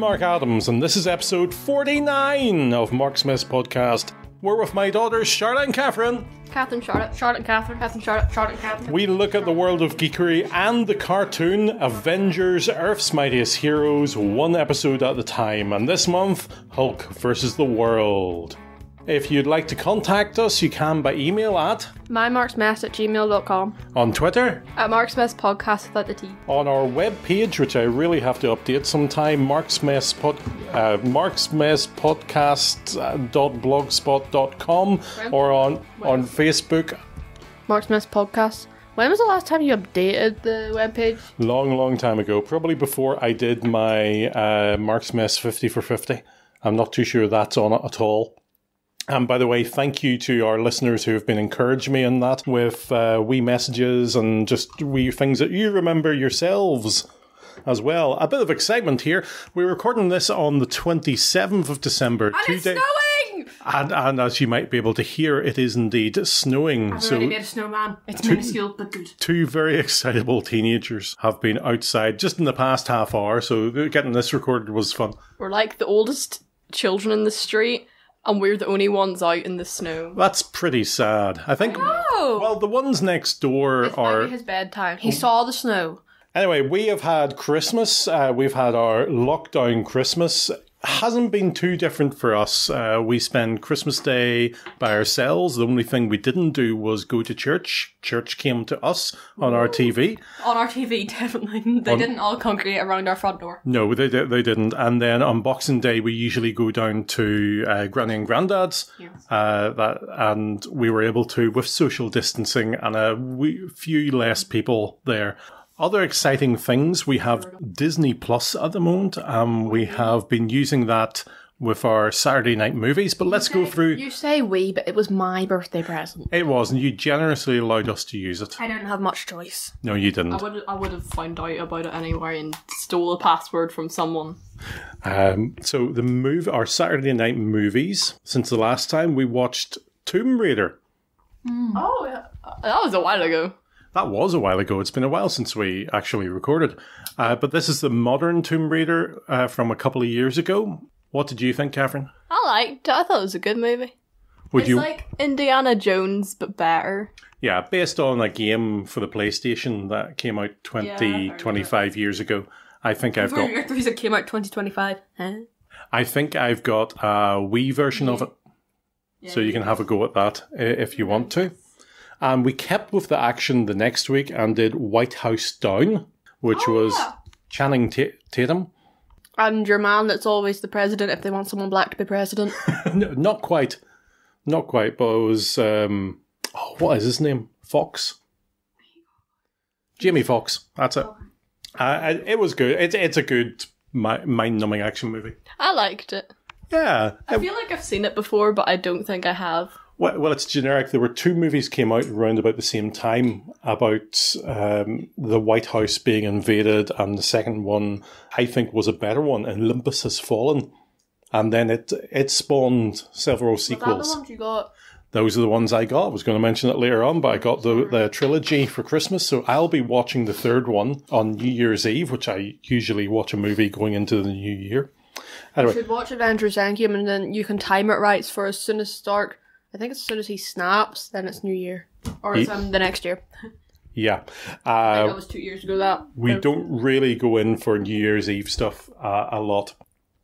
Mark Adams, and this is episode 49 of Marksmess Podcast. We're with my daughters, Charlotte and Catherine. Catherine, Charlotte, Catherine, Charlotte, Catherine. We look at the world of geekery and the cartoon Avengers Earth's Mightiest Heroes, one episode at a time. And this month, Hulk versus the World. If you'd like to contact us, you can by email at mymarksmess@gmail.com. on Twitter, At Marksmess Podcast without the T. on our webpage, which I really have to update sometime, marksmesspodcast.blogspot.com, or on Facebook. Marksmess Podcast. When was the last time you updated the webpage? Long time ago, probably before I did my Marksmess 50 for 50. I'm not too sure that's on it at all. And by the way, thank you to our listeners who have been encouraging me in that with wee messages and just wee things that you remember yourselves as well. A bit of excitement here. We're recording this on the 27th of December. And it's snowing! And as you might be able to hear, it is indeed snowing. I've already made a snowman. It's minuscule, but good. Two very excitable teenagers have been outside just in the past half hour, so getting this recorded was fun. We're like the oldest children in the street, and we're the only ones out in the snow. That's pretty sad. I think. No! Well, the ones next door It's are. maybe his bedtime. He saw the snow. Anyway, we have had Christmas. We've had our lockdown Christmas. Hasn't been too different for us. We spend Christmas Day by ourselves. The only thing we didn't do was go to church. Church came to us on our TV. On our TV, definitely. They didn't all congregate around our front door. No, they didn't. And then on Boxing Day, we usually go down to Granny and Grandad's. Yes. And we were able to, with social distancing and a few less people there. Other exciting things, we have Disney Plus at the moment. We have been using that with our Saturday night movies, but let's go through... You say we, but it was my birthday present. It was, and you generously allowed us to use it. I didn't have much choice. No, you didn't. I would have found out about it anyway and stole a password from someone. So our Saturday night movies, since the last time we watched Tomb Raider. Oh, yeah. That was a while ago. That was a while ago. It's been a while since we actually recorded. But this is the modern Tomb Raider from a couple of years ago. What did you think, Catherine? I liked it. I thought it was a good movie. It's like Indiana Jones, but better. Yeah, based on a game for the PlayStation that came out 25 years ago. I think I've got... It came out 2025. Huh? I think I've got a Wii version of it. Yeah, so you can have a go at that if you want to. And we kept with the action the next week and did White House Down, which was Channing Tatum. And your man that's always the president if they want someone black to be president. No, not quite, but it was, what is his name? Fox? Jamie Foxx, that's it. It was good. It's a good mind-numbing action movie. I liked it. Yeah. I feel like I've seen it before, but I don't think I have. Well, it's generic. There were two movies came out around about the same time about the White House being invaded, and the second one, I think, was a better one, Olympus Has Fallen. And then it spawned several sequels. Was that the ones you got? Those are the ones I got. I was going to mention it later on, but I got the trilogy for Christmas, so I'll be watching the third one on New Year's Eve, which I usually watch a movie going into the new year. Anyway. You should watch Avengers EMH, and then you can time it right for as soon as start. I think as soon as he snaps, then it's New Year. Or it's the next year. Yeah. I think it was 2 years ago that. We don't really go in for New Year's Eve stuff a lot.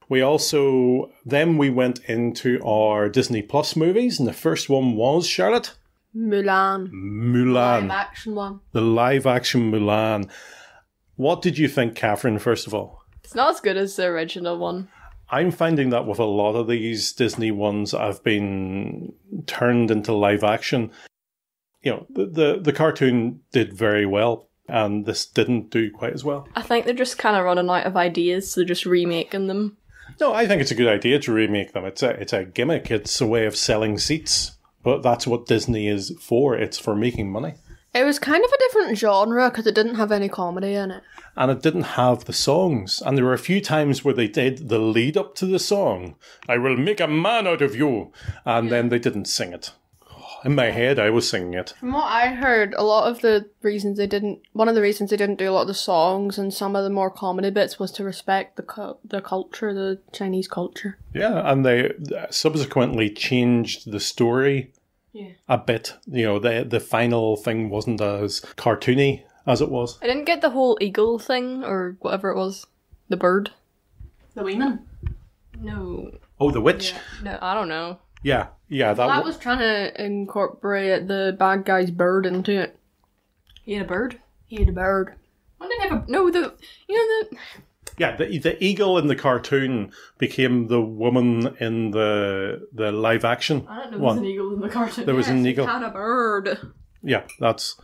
We went into our Disney Plus movies, and the first one was, Charlotte? Mulan. Mulan. Live action one. The live action Mulan. What did you think, Catherine, first of all? It's not as good as the original one. I'm finding that with a lot of these Disney ones have been turned into live action. You know, the cartoon did very well, and this didn't do quite as well. I think they're just kind of running out of ideas, so they're just remaking them. No, I think it's a good idea to remake them. It's a gimmick. It's a way of selling seats. But that's what Disney is for. It's for making money. It was kind of a different genre because it didn't have any comedy in it. And it didn't have the songs. And there were a few times where they did the lead up to the song. I will make a man out of you. And then they didn't sing it. Oh, In my head, I was singing it. From what I heard, one of the reasons they didn't do a lot of the songs and some of the more comedy bits was to respect the culture, the Chinese culture. Yeah, and they subsequently changed the story a bit. You know, the final thing wasn't as cartoony as it was. I didn't get the whole eagle thing, or whatever it was. The bird. The Weeman? No. Oh, the witch? No, I don't know. Yeah. That was trying to incorporate the bad guy's bird into it. He had a bird? He had a bird. When did he have a... No, Yeah, the eagle in the cartoon became the woman in the live action. I don't know there's an eagle in the cartoon. There was an eagle. He had a bird. Yeah, that's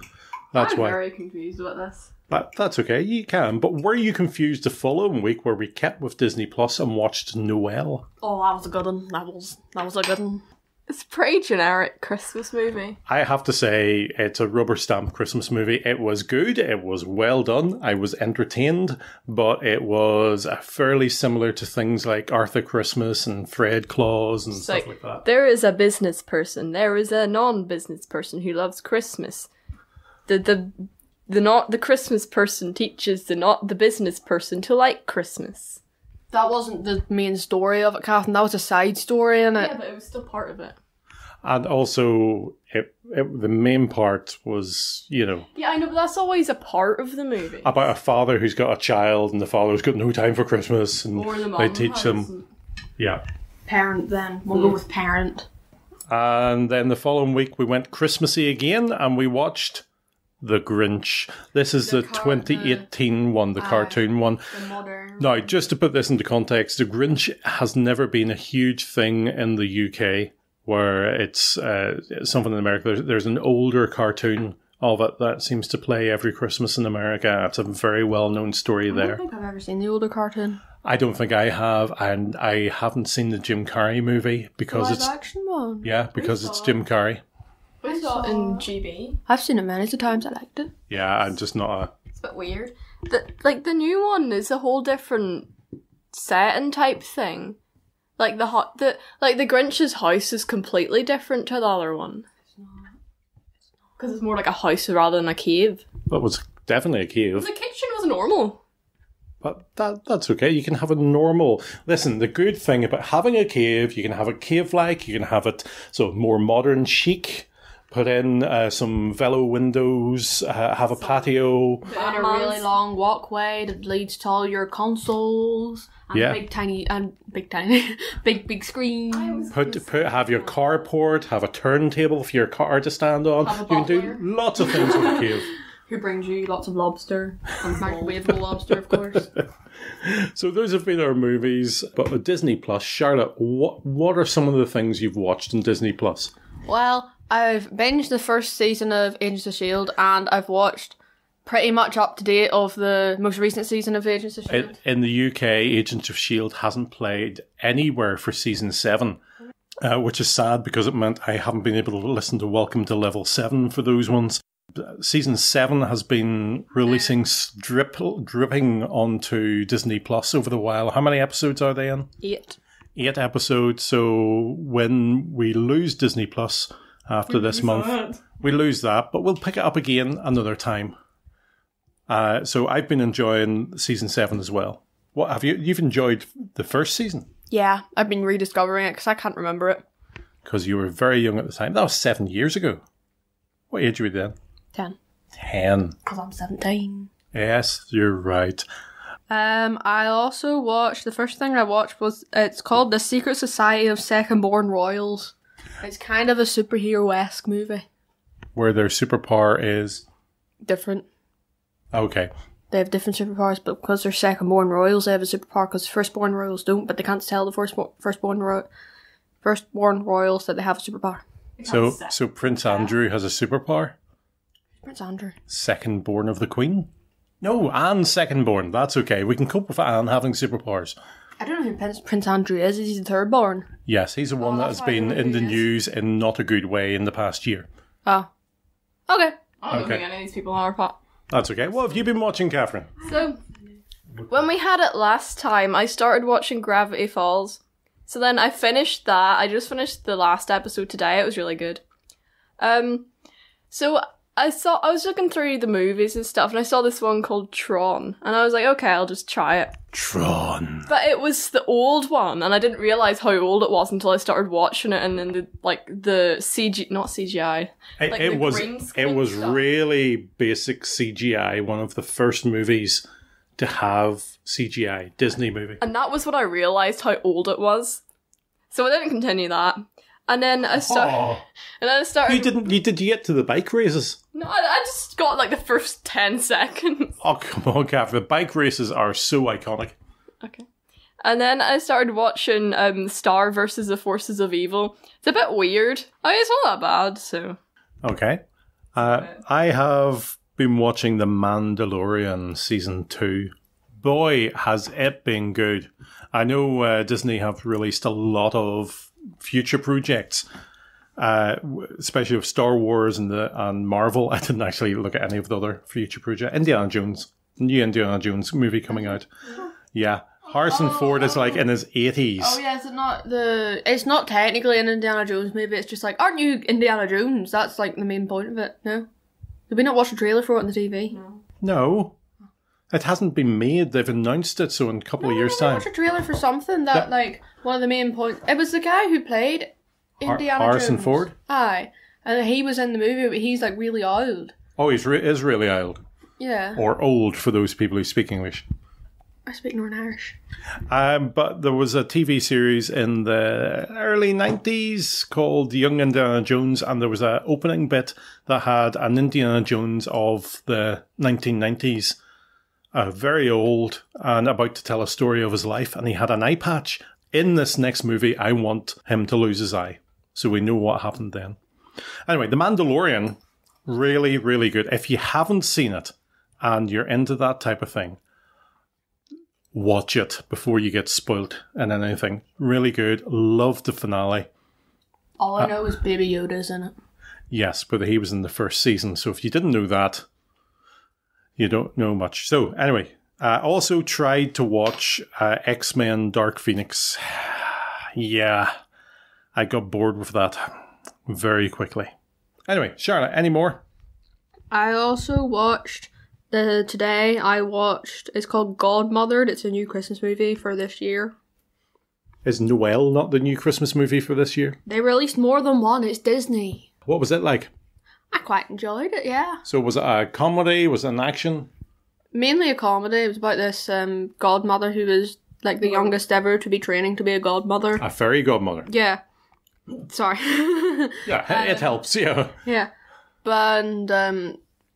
I'm why. very confused about this. That's okay, you can. But were you confused the following week where we kept with Disney Plus and watched Noel? Oh, that was a good one. That was a good one. It's a pretty generic Christmas movie. I have to say, it's a rubber stamp Christmas movie. It was good. It was well done. I was entertained, but it was fairly similar to things like Arthur Christmas and Fred Claus and stuff like that. There is a business person. There is a non-business person who loves Christmas. The Christmas person teaches the business person to like Christmas. That wasn't the main story of it, Catherine. That was a side story in it. Yeah, but it was still part of it. And also, the main part was, you know... Yeah, I know, but that's always a part of the movie. About a father who's got a child and the father's got no time for Christmas. And or the mom they teach them... Yeah. Parent, then. We'll go with parent. And then the following week we went Christmassy again and we watched... The Grinch. This is the 2018 one, the cartoon one. The modern. Now, just to put this into context, The Grinch has never been a huge thing in the UK, where it's something in America. There's an older cartoon of it that seems to play every Christmas in America. It's a very well-known story there. I don't think I've ever seen the older cartoon. I don't think I have, and I haven't seen the Jim Carrey movie because Live action one? Yeah, because it's Jim Carrey. We saw it in GB. I've seen it many times. I liked it. Yeah, I'm just not It's a bit weird. The new one is a whole different setting type thing. Like the Grinch's house is completely different to the other one. It's not. Because it's more like a house rather than a cave. That was definitely a cave. The kitchen was normal. But that's okay. You can have a normal... Listen, the good thing about having a cave, you can have it cave-like, you can have it sort of more modern, chic. Put in some velo windows, have a patio. And a really long walkway that leads to all your consoles. And big screen. Have your carport, have a turntable for your car to stand on. You can do lots of things with a cave. Who brings you lots of lobster. And microwavable lobster, of course. So those have been our movies. But with Disney Plus, Charlotte, what are some of the things you've watched on Disney Plus? Well... I've binged the first season of Agents of S.H.I.E.L.D. and I've watched pretty much up to date of the most recent season of Agents of S.H.I.E.L.D. In the UK, Agents of S.H.I.E.L.D. hasn't played anywhere for season 7, which is sad because it meant I haven't been able to listen to Welcome to Level 7 for those ones. Season 7 has been releasing dripping onto Disney Plus over the while. How many episodes are they in? 8. 8 episodes. So when we lose Disney Plus... After this month, we lose that, but we'll pick it up again another time. So I've been enjoying season 7 as well. What have you? You've enjoyed the first season? Yeah, I've been rediscovering it because I can't remember it. Because you were very young at the time. That was 7 years ago. What age were you then? 10. 10. Because I'm 17. Yes, you're right. I also watched, the first thing I watched was, it's called The Secret Society of Second-Born Royals. It's kind of a superhero-esque movie. Where their superpower is? Different. Okay. They have different superpowers, but because they're second-born royals, they have a superpower because first-born royals don't, but they can't tell the first-born royals that they have a superpower. So Prince Andrew has a superpower? Prince Andrew. Second-born of the Queen? No, Anne's second-born. That's okay. We can cope with Anne having superpowers. I don't know who Prince Andrew is. Is he the third born? Yes, he's the one that has been in the news in not a good way in the past year. Oh. Okay. I don't think any of these people are pot. That's okay. What have you been watching, Catherine? So, when we had it last time, I started watching Gravity Falls. So then I finished that. I just finished the last episode today. It was really good. So I was looking through the movies and stuff, and I saw this one called Tron, and I was like, okay, I'll just try it. Tron. But it was the old one, and I didn't realise how old it was until I started watching it, and then the CG, not CGI. It was stuff. really basic CGI, one of the first movies to have CGI, Disney movie. And that was when I realised how old it was. So I didn't continue that. And then I started. And then I started. Did you get to the bike races? No, I just got like the first 10 seconds. Oh, come on, Gav. The bike races are so iconic. Okay. And then I started watching Star versus the Forces of Evil. It's a bit weird. I mean, it's not that bad, so. Okay. I have been watching The Mandalorian Season 2. Boy, has it been good. I know Disney have released a lot of future projects, especially of Star Wars and Marvel. I didn't actually look at any of the other future projects. Indiana Jones, new Indiana Jones movie coming out. Yeah, Harrison Ford is like in his 80s. Oh yeah, is it not it's not technically an Indiana Jones movie, it's just like, aren't you Indiana Jones? That's like the main point of it, no? Did we not watch a trailer for it on the TV? No. It hasn't been made. They've announced it, so in a couple of years' We time. watched a trailer for something that, like, one of the main points... It was the guy who played Indiana Harrison Jones. Ford? Aye. And he was in the movie, but he's, like, really old. Oh, is really old. Yeah. Or old for those people who speak English. I speak Northern Irish. But there was a TV series in the early 90s called Young Indiana Jones, and there was an opening bit that had an Indiana Jones of the 1990s. Very old and about to tell a story of his life, and he had an eye patch. In this next movie, I want him to lose his eye, so we know what happened then. Anyway, The Mandalorian, really, really good. If you haven't seen it and you're into that type of thing, watch it before you get spoilt in anything. Really good. Loved the finale. All I know is Baby Yoda's in it. Yes, but he was in the first season, so if you didn't know that, you don't know much. So, anyway, also tried to watch X-Men Dark Phoenix. Yeah, I got bored with that very quickly. Anyway, Charlotte, any more? I also watched, today I watched, it's called Godmothered. It's a new Christmas movie for this year. Is Noel not the new Christmas movie for this year? They released more than one. It's Disney. What was it like? I quite enjoyed it, yeah. So was it a comedy? Was it an action? Mainly a comedy. It was about this godmother who was like the youngest ever to be training to be a godmother. A fairy godmother. Yeah. Sorry. Yeah, it helps, yeah. Yeah. But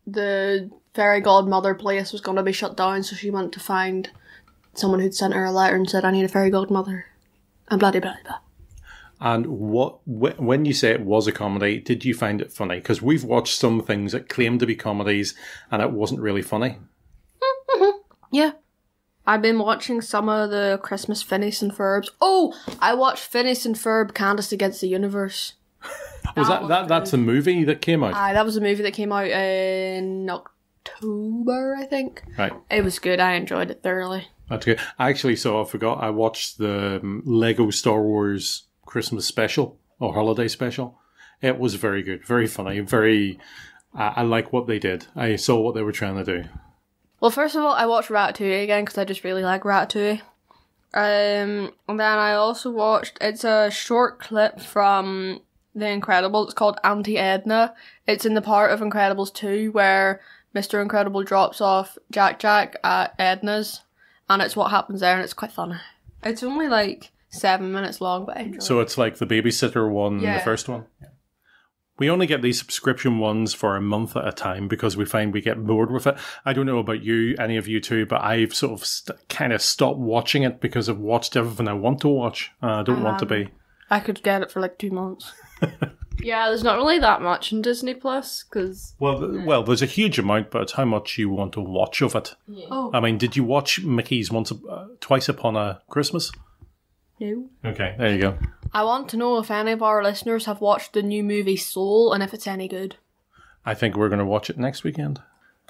the fairy godmother place was going to be shut down, so she went to find someone who'd sent her a letter and said, I need a fairy godmother. And blah, blah, blah, blah. And when you say it was a comedy, did you find it funny? Because we've watched some things that claim to be comedies and it wasn't really funny. Mm-hmm. Yeah. I've been watching some of the Christmas Phineas and Ferbs. Oh, I watched Phineas and Ferb Candace Against the Universe. That's a movie that came out? Aye, that was a movie that came out in October, I think. Right. It was good. I enjoyed it thoroughly. That's good. I forgot, I watched the Lego Star Wars Christmas special or holiday special. It was very good, very funny, very. I like what they did. I saw what they were trying to do. Well, first of all, I watched Ratatouille again because I just really like Ratatouille. And then I also watched. It's a short clip from The Incredibles. It's called Auntie Edna. It's in the part of Incredibles 2 where Mr. Incredible drops off Jack at Edna's, and it's what happens there, and it's quite funny. It's only like 7 minutes long, but I enjoy it. So it's like the babysitter one, the first one? Yeah. We only get these subscription ones for a month at a time because we find we get bored with it. I don't know about you, any of you two, but I've sort of kind of stopped watching it because I've watched everything I want to watch. I don't want to be. I could get it for like 2 months. Yeah, there's not really that much in Disney Plus because. Well, there's a huge amount, but it's how much you want to watch of it. Yeah. Oh. I mean, did you watch Mickey's Twice Upon a Christmas? No. Okay, there you go. I want to know if any of our listeners have watched the new movie Soul and if it's any good. I think we're going to watch it next weekend.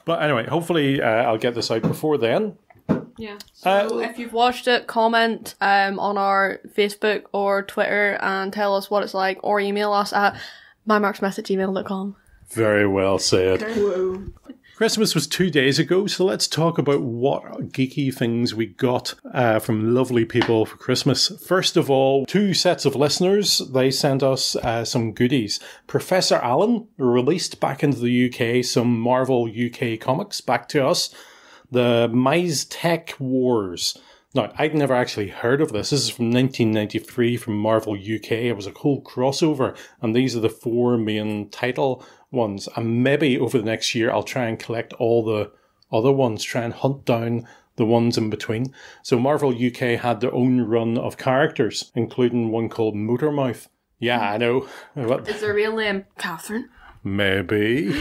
But anyway, hopefully I'll get this out before then. Yeah. So if you've watched it, comment on our Facebook or Twitter and tell us what it's like, or email us at mymarksmess@gmail.com. Very well said. Whoa. Christmas was 2 days ago, so let's talk about what geeky things we got from lovely people for Christmas. First of all, 2 sets of listeners, they sent us some goodies. Professor Allen released back into the UK some Marvel UK comics back to us. The Mize Tech Wars. Now, I'd never actually heard of this. This is from 1993 from Marvel UK. It was a cool crossover, and these are the 4 main title ones. And maybe over the next year, I'll try and collect all the other ones, try and hunt down the ones in between. So Marvel UK had their own run of characters, including one called Motormouth. Yeah, I know. Is their real name Catherine? Maybe.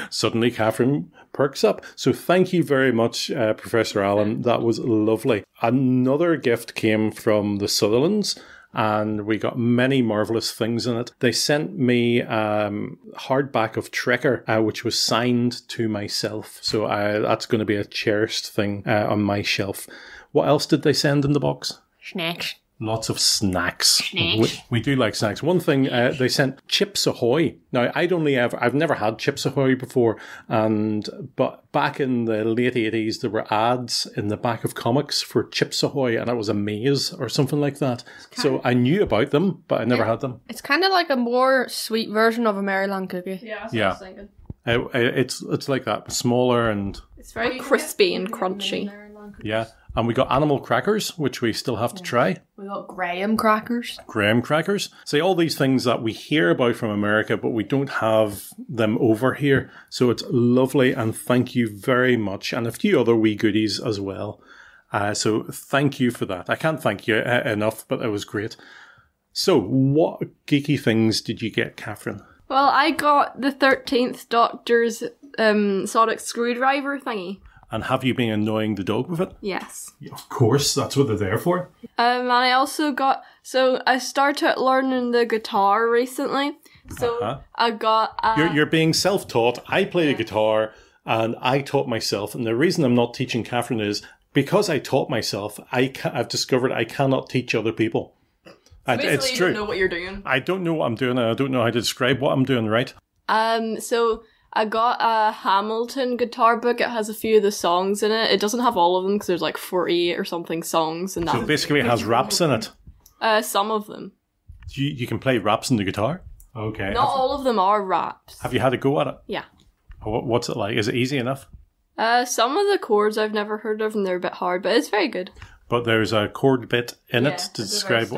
Suddenly, Catherine perks up. So thank you very much, Professor Allen. That was lovely. Another gift came from the Sutherlands, and we got many marvellous things in it. They sent me hardback of Trekker, which was signed to myself. So that's going to be a cherished thing on my shelf. What else did they send in the box? Snacks. Lots of snacks. We do like snacks. One thing, they sent Chips Ahoy. Now, I've never had Chips Ahoy before, but back in the late 80s, there were ads in the back of comics for Chips Ahoy, and it was a maze or something like that. So I knew about them, but I never had them. It's kind of like a more sweet version of a Maryland cookie. Yeah, that's what I was thinking. It's like that, smaller and... It's very crispy and crunchy. Yeah. And we got animal crackers, which we still have to try. We got graham crackers. Graham crackers. See, all these things that we hear about from America, but we don't have them over here. So it's lovely, and thank you very much. And a few other wee goodies as well. So thank you for that. I can't thank you enough, but it was great. So what geeky things did you get, Catherine? Well, I got the 13th Doctor's sonic screwdriver thingy. And have you been annoying the dog with it? Yes. Of course, that's what they're there for. And I also got... So, I started learning the guitar recently. So, I got... You're being self-taught. I play the guitar, and I taught myself. And the reason I'm not teaching Catherine is because I taught myself, I've discovered I cannot teach other people. It's true. You don't know what you're doing. I don't know what I'm doing, and I don't know how to describe what I'm doing, right? So... I got a Hamilton guitar book. It has a few of the songs in it. It doesn't have all of them because there's like 48 or something songs. And so basically it has raps in it? Some of them. You can play raps on the guitar? Okay. Not all of them are raps. Have you had a go at it? Yeah. What's it like? Is it easy enough? Some of the chords I've never heard of and they're a bit hard, but it's very good. But there's a chord bit in it to describe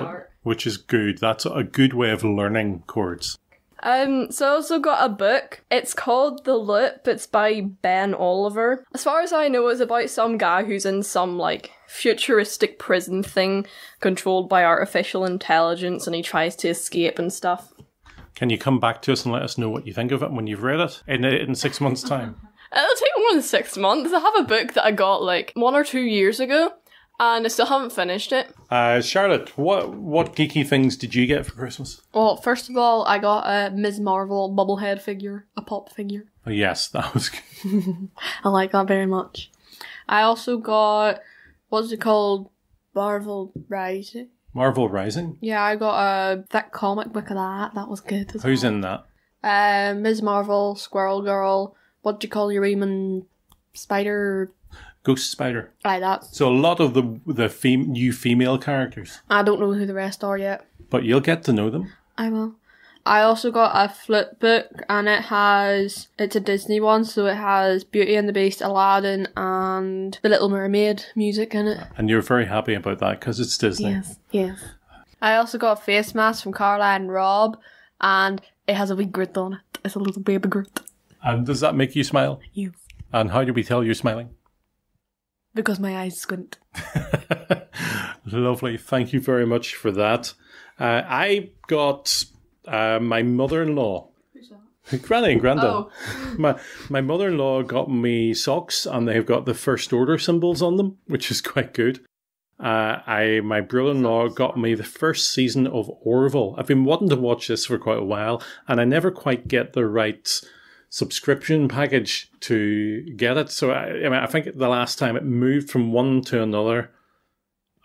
which is good. That's a good way of learning chords. So I also got a book. It's called The Loop. It's by Ben Oliver. As far as I know, it's about some guy who's in some, like, futuristic prison thing controlled by artificial intelligence, and he tries to escape and stuff. Can you come back to us and let us know what you think of it when you've read it in 6 months' time? It'll take more than 6 months. I have a book that I got, like, 1 or 2 years ago, and I still haven't finished it. Charlotte, what geeky things did you get for Christmas? Well, first of all, I got a Ms. Marvel bubblehead figure, a pop figure. Oh, yes, that was good. I like that very much. I also got, what's it called? Marvel Rising. Marvel Rising? Yeah, I got a thick comic book of that. That was good as Who's in that? Ms. Marvel, Squirrel Girl, what do you call your Eamon Spider... Ghost Spider. Like that. So a lot of the new female characters. I don't know who the rest are yet. But you'll get to know them. I will. I also got a flip book, and it's a Disney one, so it has Beauty and the Beast, Aladdin, and The Little Mermaid music in it. And you're very happy about that, because it's Disney. Yes. I also got a face mask from Caroline and Rob, and it has a wee Groot on it. It's a little baby Groot. And does that make you smile? Yes. And how do we tell you're smiling? Because my eyes squint. Lovely. Thank you very much for that. I got my mother-in-law. Who's that? Granny and Granda. Oh. My mother-in-law got me socks, and they've got the First Order symbols on them, which is quite good. My brother-in-law got me the first season of Orville. I've been wanting to watch this for quite a while, and I never quite get the right subscription package to get it. So I think the last time it moved from one to another,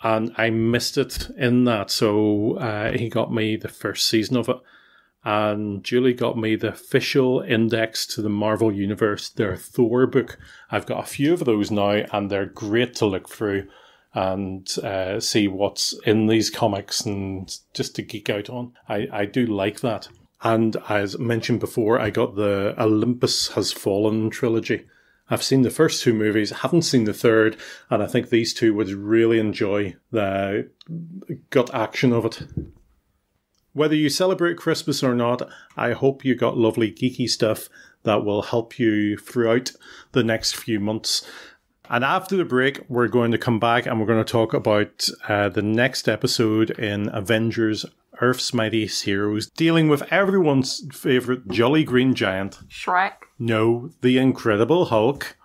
and I missed it in that. So he got me the first season of it, and Julie got me the official index to the Marvel Universe, their Thor book. I've got a few of those now, and they're great to look through and see what's in these comics and just to geek out on. I do like that. And as mentioned before, I got the Olympus Has Fallen trilogy. I've seen the first 2 movies, haven't seen the third, and I think these two would really enjoy the gut action of it. Whether you celebrate Christmas or not, I hope you got lovely geeky stuff that will help you throughout the next few months. And after the break, we're going to come back and we're going to talk about the next episode in Avengers Earth's Mightiest Heroes, dealing with everyone's favourite jolly green giant. Shrek. No, the Incredible Hulk.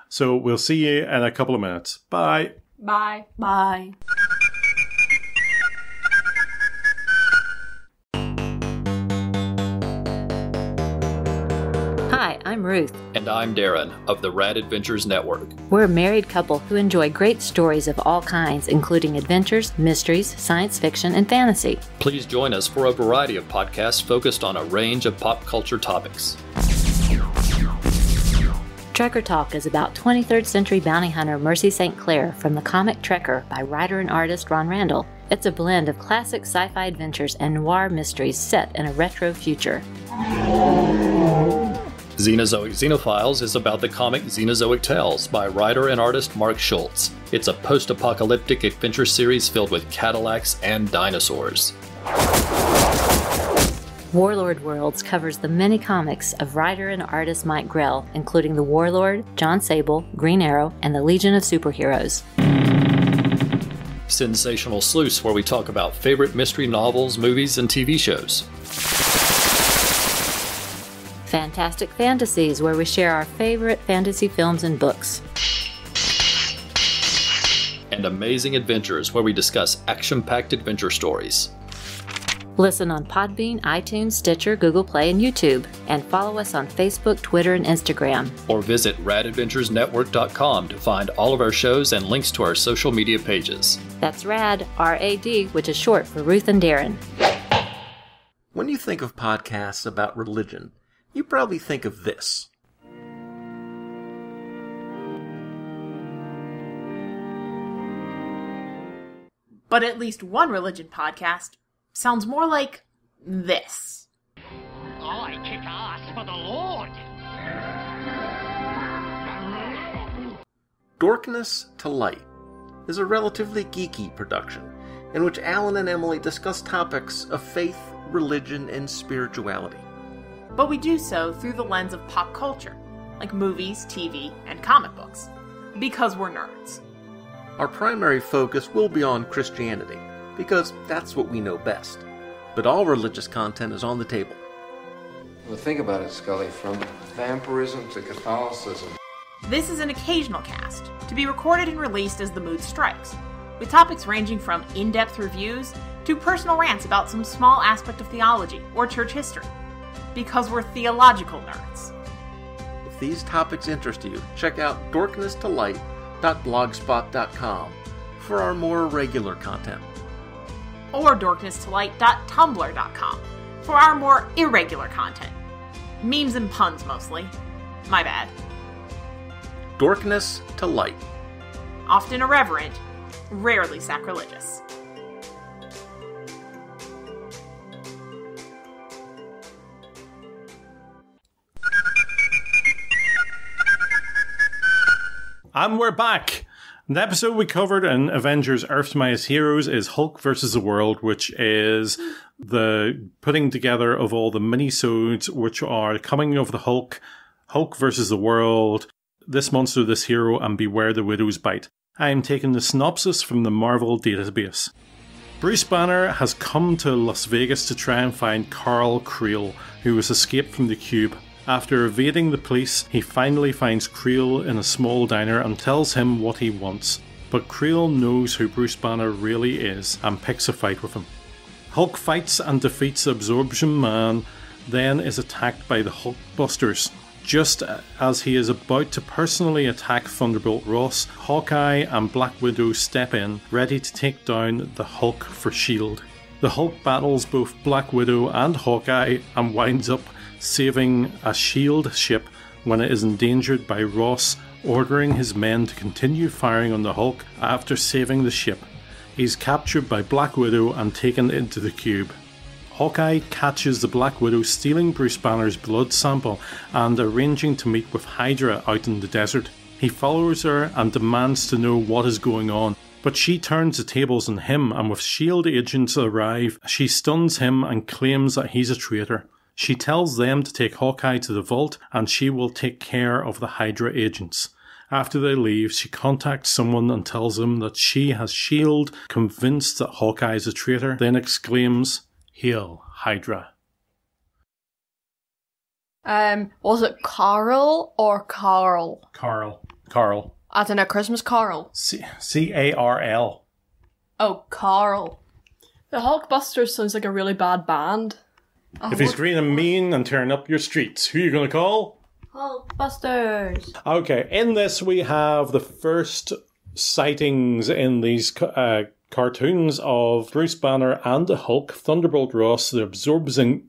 So we'll see you in a couple of minutes. Bye. Bye. Bye. Hi, I'm Ruth. And I'm Darren of the Rad Adventures Network. We're a married couple who enjoy great stories of all kinds, including adventures, mysteries, science fiction, and fantasy. Please join us for a variety of podcasts focused on a range of pop culture topics. Trekker Talk is about 23rd century bounty hunter Mercy St. Clair from the comic Trekker by writer and artist Ron Randall. It's a blend of classic sci-fi adventures and noir mysteries set in a retro future. Xenozoic Xenophiles is about the comic Xenozoic Tales by writer and artist Mark Schultz. It's a post-apocalyptic adventure series filled with Cadillacs and dinosaurs. Warlord Worlds covers the many comics of writer and artist Mike Grell, including The Warlord, John Sable, Green Arrow, and the Legion of Superheroes. Sensational Sleuths, where we talk about favorite mystery novels, movies, and TV shows. Fantastic Fantasies, where we share our favorite fantasy films and books. And Amazing Adventures, where we discuss action-packed adventure stories. Listen on Podbean, iTunes, Stitcher, Google Play, and YouTube. And follow us on Facebook, Twitter, and Instagram. Or visit radadventuresnetwork.com to find all of our shows and links to our social media pages. That's RAD, R-A-D, which is short for Ruth and Darren. When you think of podcasts about religion, you probably think of this. But at least one religion podcast sounds more like this. I kick ass for the Lord! Dorkness to Light is a relatively geeky production in which Alan and Emily discuss topics of faith, religion, and spirituality. But we do so through the lens of pop culture, like movies, TV, and comic books, because we're nerds. Our primary focus will be on Christianity, because that's what we know best. But all religious content is on the table. Well, think about it, Scully, from vampirism to Catholicism. This is an occasional cast, to be recorded and released as the mood strikes, with topics ranging from in-depth reviews to personal rants about some small aspect of theology or church history, because we're theological nerds. If these topics interest you, check out dorknesstolight.blogspot.com for our more regular content. Or dorknesstolight.tumblr.com for our more irregular content. Memes and puns mostly. My bad. Dorkness to Light. Often irreverent, rarely sacrilegious. And we're back. The episode we covered in Avengers Earth's Mightiest Heroes is Hulk versus the World, which is the putting together of all the mini-sodes which are Coming of the Hulk, Hulk versus the World, This Monster, This Hero, and Beware the Widow's Bite. I am taking the synopsis from the Marvel database. Bruce Banner has come to Las Vegas to try and find Carl Creel, who has escaped from the Cube. After evading the police, he finally finds Creel in a small diner and tells him what he wants. But Creel knows who Bruce Banner really is and picks a fight with him. Hulk fights and defeats Absorption Man, then is attacked by the Hulkbusters. Just as he is about to personally attack Thunderbolt Ross, Hawkeye and Black Widow step in, ready to take down the Hulk for S.H.I.E.L.D. The Hulk battles both Black Widow and Hawkeye and winds up saving a S.H.I.E.L.D. ship when it is endangered by Ross ordering his men to continue firing on the Hulk after saving the ship. He's captured by Black Widow and taken into the cube. Hawkeye catches the Black Widow stealing Bruce Banner's blood sample and arranging to meet with Hydra out in the desert. He follows her and demands to know what is going on, but she turns the tables on him, and with S.H.I.E.L.D. agents arrive, she stuns him and claims that he's a traitor. She tells them to take Hawkeye to the vault and she will take care of the Hydra agents. After they leave, she contacts someone and tells them that she has S.H.I.E.L.D. convinced that Hawkeye is a traitor, then exclaims, "Hail, Hydra." Was it Carl or Carl? Carl. As in a Christmas Carol? C-A-R-L. Oh, Carl. The Hulkbusters sounds like a really bad band. If he's green and mean and tearing up your streets, who are you going to call? Hulkbusters. Okay, in this we have the first sightings in these cartoons of Bruce Banner and the Hulk, Thunderbolt Ross, the Absorption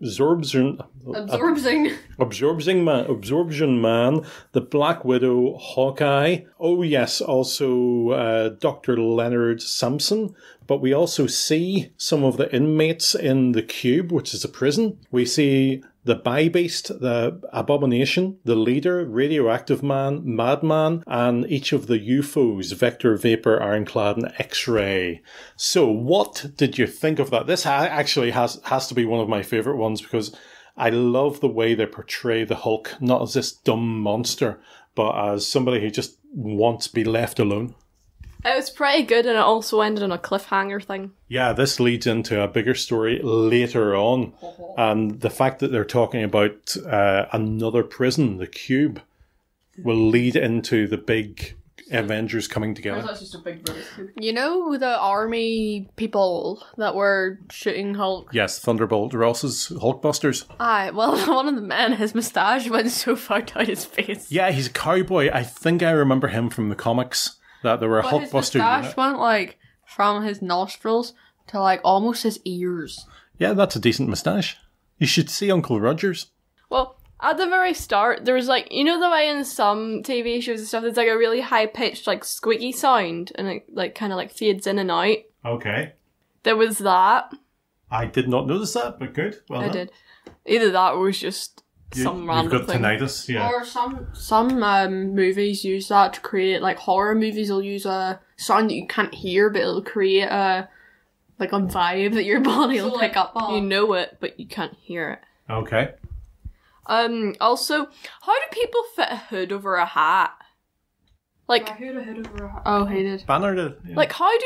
Man, the Black Widow, Hawkeye. Oh yes, also Dr. Leonard Samson. But we also see some of the inmates in the Cube, which is a prison. We see the Bi-Beast, the Abomination, the Leader, Radioactive Man, Madman, and each of the UFOs, Vector, Vapor, Ironclad, and X-Ray. So what did you think of that? This actually has to be one of my favourite ones because I love the way they portray the Hulk, not as this dumb monster, but as somebody who just wants to be left alone. It was pretty good, and it also ended on a cliffhanger thing. Yeah, this leads into a bigger story later on. And the fact that they're talking about another prison, the Cube, will lead into the big Avengers coming together. That's just a big You know the army people that were shooting Hulk? Yes, Thunderbolt Ross's Hulkbusters. Aye, well, one of the men, his moustache went so far down his face. Yeah, he's a cowboy. I think I remember him from the comics. That there were But his Hulkbuster moustache unit. went, like, from his nostrils to, like, almost his ears. Yeah, that's a decent moustache. You should see Uncle Rogers. Well, at the very start, there was like, you know the way in some TV shows and stuff, there's like a really high-pitched, like, squeaky sound, and it, like, kind of, like, fades in and out? Okay. There was that. I did not notice that, but good. Well I done. did. Either that or it was just some random You've got thing. tinnitus, yeah. Or some movies use that to create, like, horror movies will use a sound that you can't hear, but it'll create a vibe that your body will pick up on. You know it, but you can't hear it. Okay. Also, how do people fit a hood over a hat? Like, Oh, he did. Banner did. Yeah. like how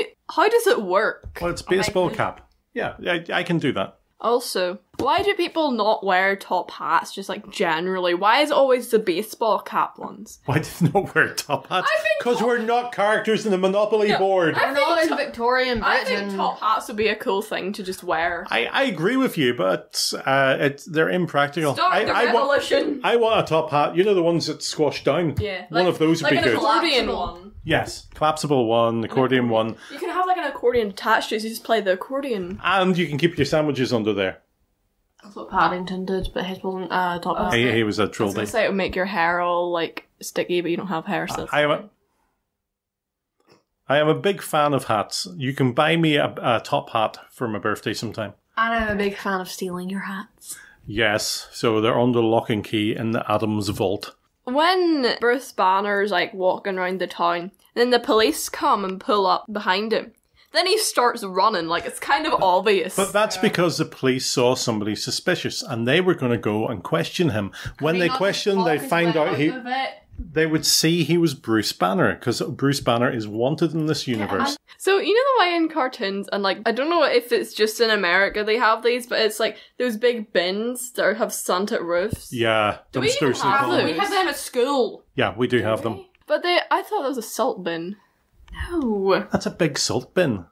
does it work? Well, it's baseball cap. Yeah, I can do that. Also, why do people not wear top hats just like generally? Why is it always the baseball cap ones? Why did they not wear top hats? I think Because we're not characters in the Monopoly board. We're not in Victorian I Britain. think top hats would be a cool thing to just wear. I agree with you, but they're impractical. Start the revolution! I want a top hat. You know the ones that squash down? Yeah. One of those would be like good. an accordion one. Yes. Collapsible one, accordion one. You can have like an accordion attached to it, so you just play the accordion. And you can keep your sandwiches under there. That's what Paddington did, but his wasn't top hat. He was a I was troll. gonna say it would make your hair all like sticky, but you don't have hair, so that's I am a big fan of hats. You can buy me a top hat for my birthday sometime. And I'm a big fan of stealing your hats. Yes, so they're under lock and key in the Adams vault. When Bruce Banner's like walking around the town, then the police come and pull up behind him. Then he starts running, like it's kind of obvious. But that's because the police saw somebody suspicious and they were going to go and question him. When they question, they find out they would see he was Bruce Banner because Bruce Banner is wanted in this universe. So, you know the way in cartoons, and like, I don't know if it's just in America they have these, but it's like those big bins that have slanted roofs. Yeah, Do we even dumpsters. have those? We have them at school. Yeah, we do have them. But I thought that was a salt bin. No. That's a big salt bin.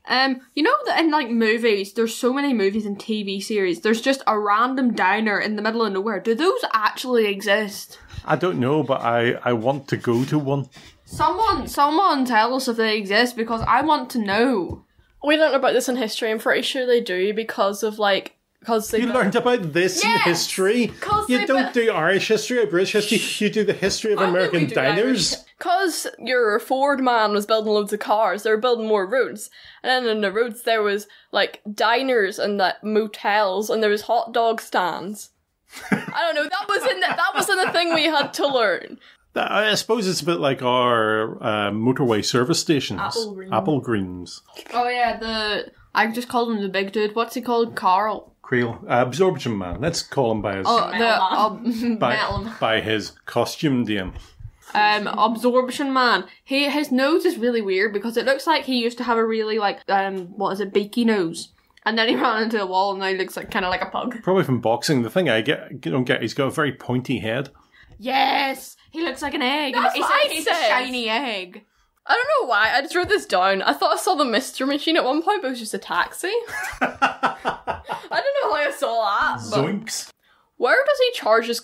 You know that in like movies, there's so many movies and TV series, there's just a random diner in the middle of nowhere. Do those actually exist? I don't know, but I want to go to one. Someone tell us if they exist because I want to know. We learned about this in history. I'm pretty sure they do because they learned about this in history? You don't do Irish history or British history, you do the history of American diners. Because your Ford man was building loads of cars, they were building more roads. And then in the roads there was, like, diners and motels, and there was hot dog stands. I don't know, that was in the thing we had to learn. I suppose it's a bit like our motorway service stations. Apple Greens. Oh yeah, I just called him the big dude. What's he called? Carl. Creel. Absorption Man. Let's call him by his by his costume name. Absorption Man. His nose is really weird because it looks like he used to have a really beaky nose. And then he ran into a wall and now he looks like kind of like a pug. Probably from boxing. The thing I don't get, he's got a very pointy head. Yes! He looks like an egg. That's what He's a shiny egg. I don't know why, I just wrote this down. I thought I saw the Mystery Machine at one point, but it was just a taxi. I don't know how I saw that. Zoinks. Where does he charge his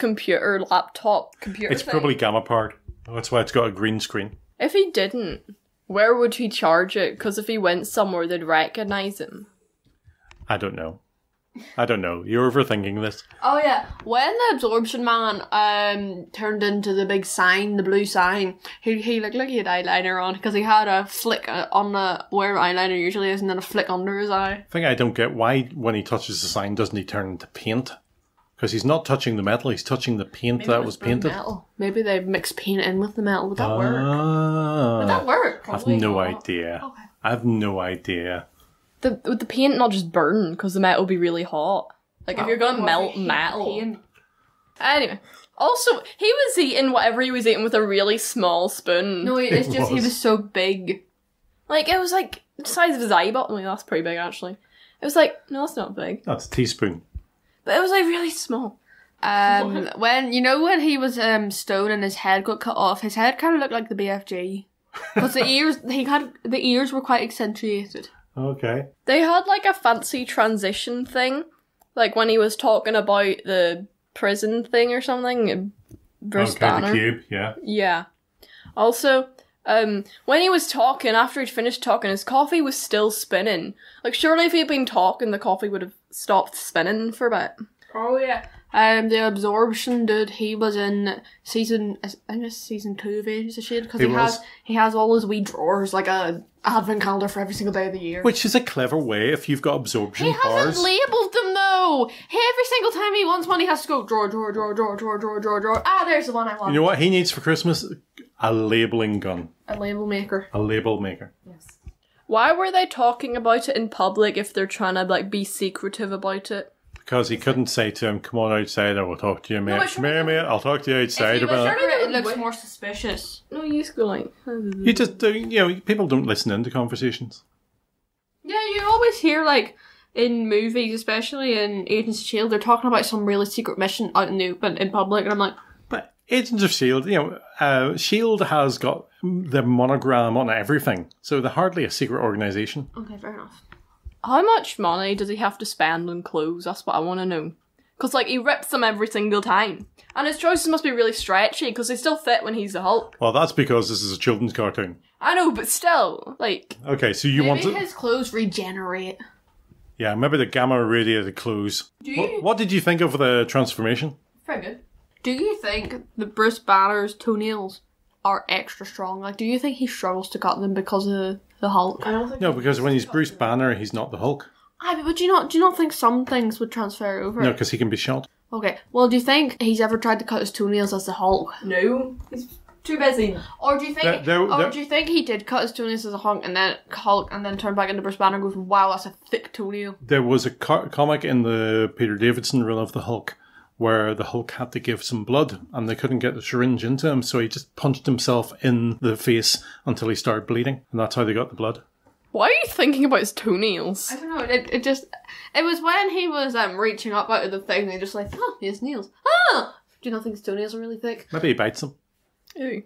laptop computer It's thing? probably gamma powered. That's why it's got a green screen. If he didn't, where would he charge it? Because if he went somewhere, they'd recognise him. I don't know. You're overthinking this. Oh yeah, when the Absorption Man turned into the big sign, the blue sign, he looked like he had eyeliner on because he had a flick on where eyeliner usually is and then a flick under his eye. The thing I don't get, why when he touches the sign doesn't he turn into paint? Because he's not touching the metal, he's touching the paint that was painted. Metal. Maybe they mixed paint in with the metal. Would that work? Would that work? I have no idea. Okay. I have no idea. Would the paint not just burn because the metal would be really hot? Like if you're gonna melt metal. Anyway, also he was eating whatever he was eating with a really small spoon. No, it's just he was so big. Like it was like the size of his eyeball. I mean, that's pretty big actually. It was like no, that's not big. That's a teaspoon. But it was like really small. When he was stoned and his head got cut off, his head kind of looked like the BFG because the ears were quite accentuated. Okay. They had like a fancy transition thing, like when he was talking about the prison thing or something. Bruce Banner. The cube, yeah. Yeah. Also, when he was talking, after he'd finished talking, his coffee was still spinning. Like, surely if he'd been talking, the coffee would have stopped spinning for a bit. Oh yeah. The Absorption dude, he was in season 2 of Agents of S.H.I.E.L.D. because he has all his wee drawers, like a advent calendar for every single day of the year. Which is a clever way if you've got absorption powers. He hasn't labelled them though! Every single time he wants one, he has to go drawer. Ah, there's the one I want. You know what he needs for Christmas? A labelling gun. A label maker. A label maker. Yes. Why were they talking about it in public if they're trying to like be secretive about it? Because he couldn't say to him, come on outside, I will talk to you, mate. Come here, mate, I'll talk to you outside about it. It looks more suspicious. No, you used to go like... You just, people don't listen into conversations. Yeah, you always hear, like, in movies, especially in Agents of S.H.I.E.L.D., they're talking about some really secret mission out in the open, in public, and I'm like... But Agents of S.H.I.E.L.D., S.H.I.E.L.D. has got the monogram on everything, so they're hardly a secret organisation. Okay, fair enough. How much money does he have to spend on clothes? That's what I want to know. Because, like, he rips them every single time. And his trousers must be really stretchy, because they still fit when he's the Hulk. Well, that's because this is a children's cartoon. I know, but still, like... Okay, so you want to... Maybe his clothes regenerate. Yeah, maybe the gamma radiated clothes. What did you think of the transformation? Very good. Do you think that Bruce Banner's toenails are extra strong? Like, do you think he struggles to cut them because of the Hulk? I don't think No, because when he's Bruce Banner, he's not the Hulk. But do you not think some things would transfer over? No, because he can be shot. Okay, well, do you think he's ever tried to cut his toenails as the Hulk? No, he's too busy. Or do you think? Do you think he did cut his toenails as a Hulk and then turned back into Bruce Banner and goes, "Wow, that's a thick toenail." There was a comic in the Peter Davidson run of the Hulk where the Hulk had to give some blood and they couldn't get the syringe into him, so he just punched himself in the face until he started bleeding, and that's how they got the blood. Why are you thinking about his toenails? I don't know. It was when he was reaching up out of the thing. They just like, oh, he has nails. Ah, do you not think his toenails are really thick? Maybe he bites them. Ooh.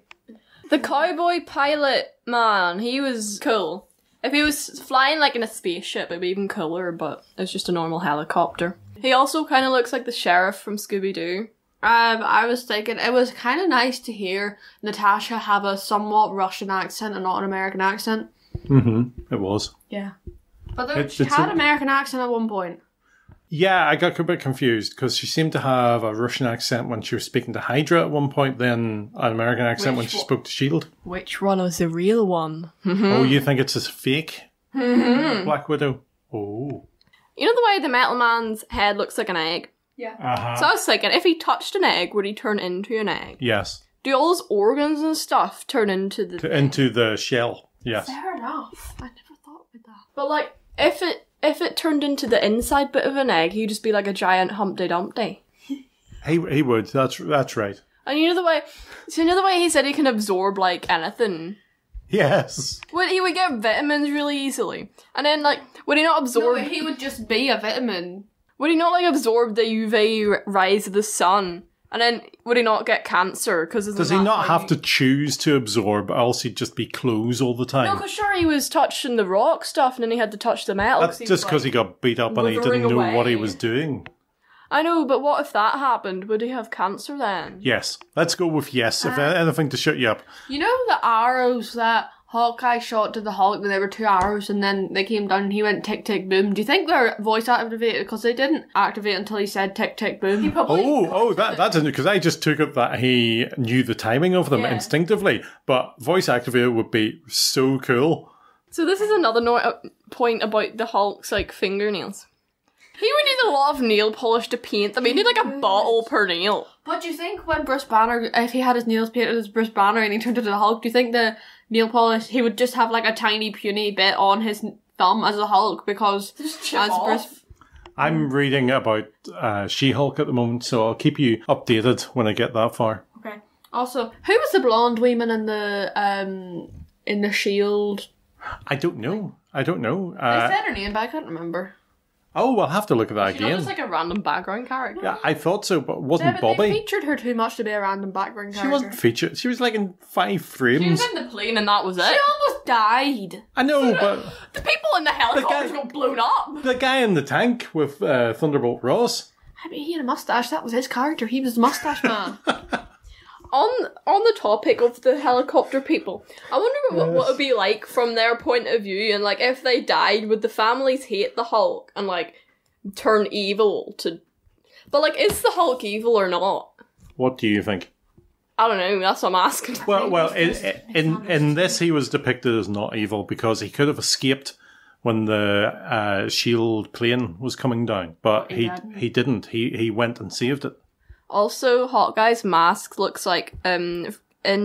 The cowboy pilot man, he was cool. If he was flying like in a spaceship, it'd be even cooler. But it's just a normal helicopter. He also kind of looks like the sheriff from Scooby-Doo. I was thinking it was kind of nice to hear Natasha have a somewhat Russian accent and not an American accent. Mm-hmm. It was. Yeah. But she had an American accent at one point. Yeah, I got a bit confused because she seemed to have a Russian accent when she was speaking to Hydra at one point, then an American accent when she spoke to S.H.I.E.L.D. Which one was the real one? Oh, you think it's a fake Black Widow? Oh. You know the way the Metal Man's head looks like an egg? Yeah. Uh-huh. So I was thinking, if he touched an egg, would he turn into an egg? Yes. Do all his organs and stuff turn into the... Into the shell, yes. Fair enough. I never thought about that. But like, if it turned into the inside bit of an egg, he'd just be like a giant Humpty Dumpty. He would, that's right. And you know the way he said he can absorb like anything? Yes. He would get vitamins really easily. And then like, would he not absorb... No, he would just be a vitamin. Would he not like absorb the UV rays of the sun? And then would he not get cancer? Does he not have to choose to absorb, else he'd just be clothes all the time? No, because sure he was touching the rock stuff and then he had to touch the metal. That's just because he got beat up and he didn't know what he was doing. I know, but what if that happened? Would he have cancer then? Yes. Let's go with yes, if anything to shut you up. You know the arrows that Hawkeye shot to the Hulk when there were 2 arrows and then they came down and he went tick tick boom? Do you think they're voice activated? Because they didn't activate until he said tick tick boom. He probably that's because I just took it that he knew the timing of them instinctively. But voice activated would be so cool. So this is another point about the Hulk's like fingernails. He would need a lot of nail polish to paint them. He'd need like a bottle per nail. But do you think when Bruce Banner, if he had his nails painted as Bruce Banner and he turned into the Hulk, do you think the nail polish, he would just have like a tiny puny bit on his thumb as a Hulk because Bruce... I'm reading about She-Hulk at the moment, so I'll keep you updated when I get that far. Okay. Also, who was the blonde woman in the Shield? I don't know. They said her name, but I can't remember. Oh, we'll have to look at that again. She was like a random background character. Yeah, I thought so, but wasn't But Bobby? They featured her too much to be a random background character. She wasn't featured. She was like in 5 frames. She was in the plane and that was it. She almost died. I know, but... The people in the helicopters got blown up. The guy in the tank with Thunderbolt Ross. I mean, he had a mustache. That was his character. He was the mustache man. On the topic of the helicopter people, I wonder what it would be like from their point of view, and like if they died, would the families hate the Hulk and like turn evil to... But like, is the Hulk evil or not? What do you think? I don't know, that's what I'm asking. Well, in this he was depicted as not evil because he could have escaped when the S.H.I.E.L.D. plane was coming down, but he didn't. He went and saved it. Also, Hawkeye's mask looks like, in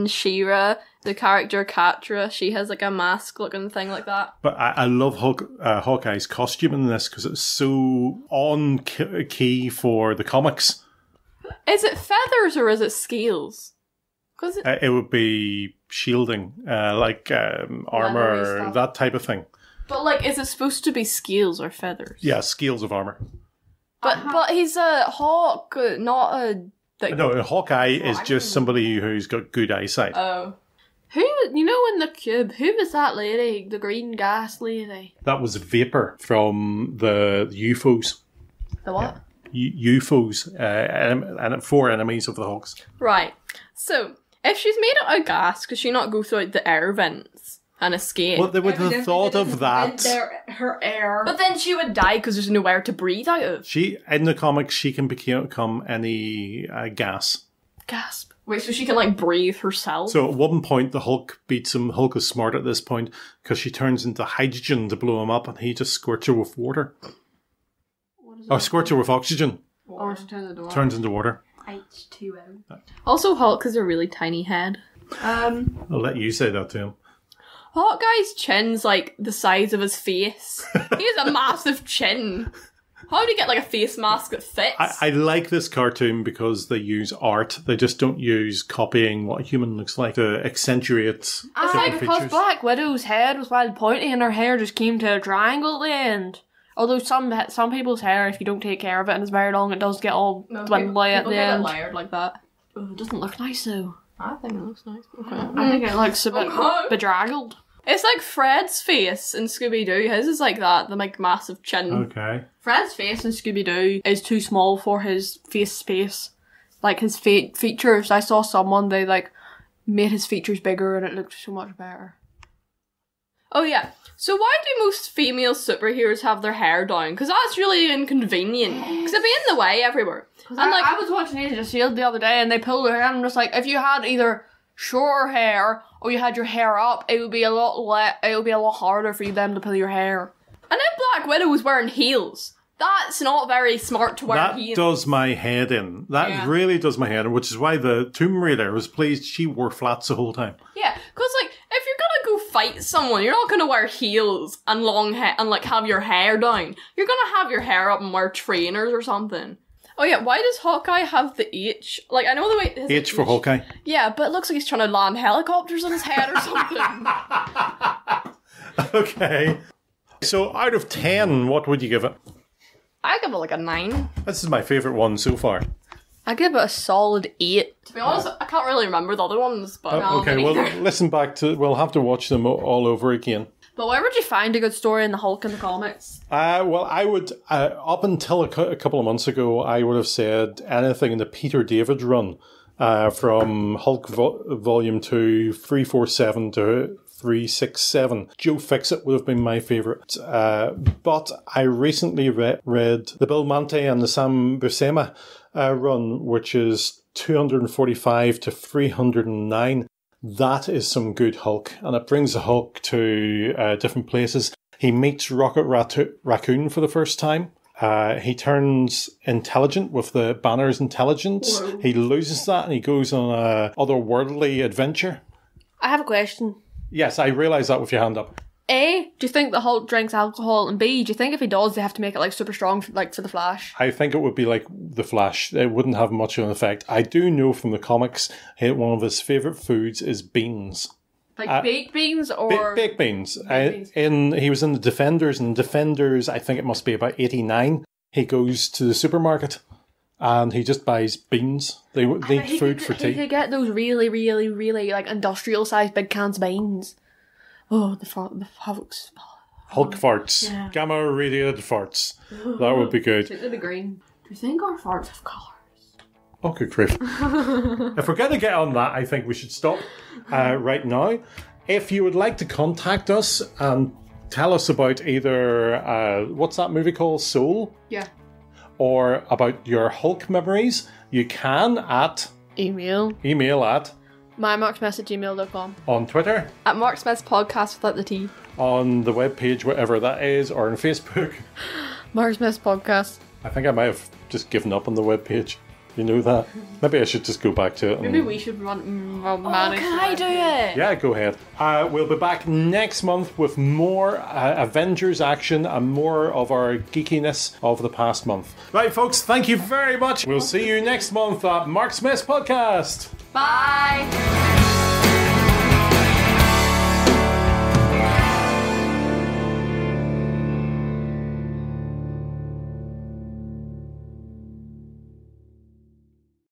She-Ra, the character Catra, she has like a mask looking thing like that. But I love Hawkeye's costume in this because it's so on key for the comics. Is it feathers or is it scales? Cause it would be shielding, like armor, that type of thing. But like, is it supposed to be scales or feathers? Yeah, scales of armor. But he's a hawk, not a... Like, no, Hawkeye is just somebody who's got good eyesight. Oh. You know in the Cube, who was that lady? The green gas lady? That was Vapor from the UFOs. The what? UFOs, and 4 enemies of the Hulks. Right. So, if she's made out of gas, could she not go through the air vents and escape? Well, they would have thought of that. Her air. But then she would die because there's nowhere to breathe out of. In the comics, she can become any gas. Gasp. Wait, so she can like breathe herself? So at one point, the Hulk beats him. Hulk is smart at this point because she turns into hydrogen to blow him up, and he just squirts her with water. Or squirts her with oxygen. Or she turns into water. H2O. Also, Hulk has a really tiny head. I'll let you say that to him. Hawkeye's chin's like the size of his face. He has a massive chin. How do you get like a face mask that fits? I like this cartoon because they use art. They just don't use copying what a human looks like to accentuate It's like because features. Black Widow's head was wild pointy and her hair just came to a triangle at the end. Although some people's hair, if you don't take care of it and it's very long, it does get all dwindly at the end. Layered like that. Oh, it doesn't look nice though. I think it looks nice. Okay. I think it looks a bit bedraggled. It's like Fred's face in Scooby-Doo. His is like that, the like massive chin. Okay. Fred's face in Scooby-Doo is too small for his face space. Like his features, I saw someone, they like made his features bigger and it looked so much better. Oh yeah. So why do most female superheroes have their hair down? Because that's really inconvenient. Because it'd be in the way everywhere. And I was watching Agents of S.H.I.E.L.D. the other day and they pulled their hair and I'm just like, if you had either shorter hair or you had your hair up, it would be a lot harder for them to pull your hair. And then Black Widow was wearing heels. That's not very smart to wear heels. That does my head in. That really does my head in, which is why the Tomb Raider was pleased she wore flats the whole time. Yeah, because, like, if you're gonna go fight someone, you're not gonna wear heels and long hair and, like, have your hair down. You're gonna have your hair up and wear trainers or something. Oh yeah, why does Hawkeye have the H? Like, I know the way... H for Hawkeye. Yeah, but it looks like he's trying to land helicopters on his head or something. Okay. So, out of 10, what would you give it? I give it like a 9. This is my favourite one so far. I give it a solid 8. To be honest, I can't really remember the other ones, but... Okay, well, listen back to... We'll have to watch them all over again. But where would you find a good story in the Hulk in the comics? Well, I would... up until a couple of months ago, I would have said anything in the Peter David run from Hulk Volume 2, 347 to 367. Joe Fixit would have been my favourite. But I recently read the Bill Mante and the Sam Buscema run, which is 245 to 309. That is some good Hulk, and it brings the Hulk to different places. He meets Rocket Raccoon for the first time. He turns intelligent with the Banner's intelligence. Whoa. He loses that and he goes on a otherworldly adventure. I have a question. Yes, I realise that with your hand up. A, do you think the Hulk drinks alcohol? And B, do you think if he does, they have to make it like super strong for the Flash? I think it would be like the Flash. It wouldn't have much of an effect. I do know from the comics, one of his favourite foods is beans. Like baked beans or... Baked beans. He was in the Defenders, and Defenders, I think it must be about 89. He goes to the supermarket and he just buys beans. They need food for tea. He could get those really, really, really like industrial-sized big cans of beans. Oh, the Hulk's... Hulk farts. Yeah. Gamma radiated farts. That would be good. They'd be green. Do you think our farts have colours? Oh, good grief. If we're going to get on that, I think we should stop right now. If you would like to contact us and tell us about either, what's that movie called? Soul? Yeah. Or about your Hulk memories, you can at... Email at... mymarksmess@gmail.com. On Twitter. At Marksmess Podcast without the T. On the webpage, whatever that is, or on Facebook. Marksmess Podcast. I think I might have just given up on the webpage. You know that? Maybe I should just go back to it. Maybe we should manage. Can I do it? Yeah, go ahead. We'll be back next month with more Avengers action and more of our geekiness of the past month. Right, folks, thank you very much. We'll see you next month at Marksmess Podcast. Bye.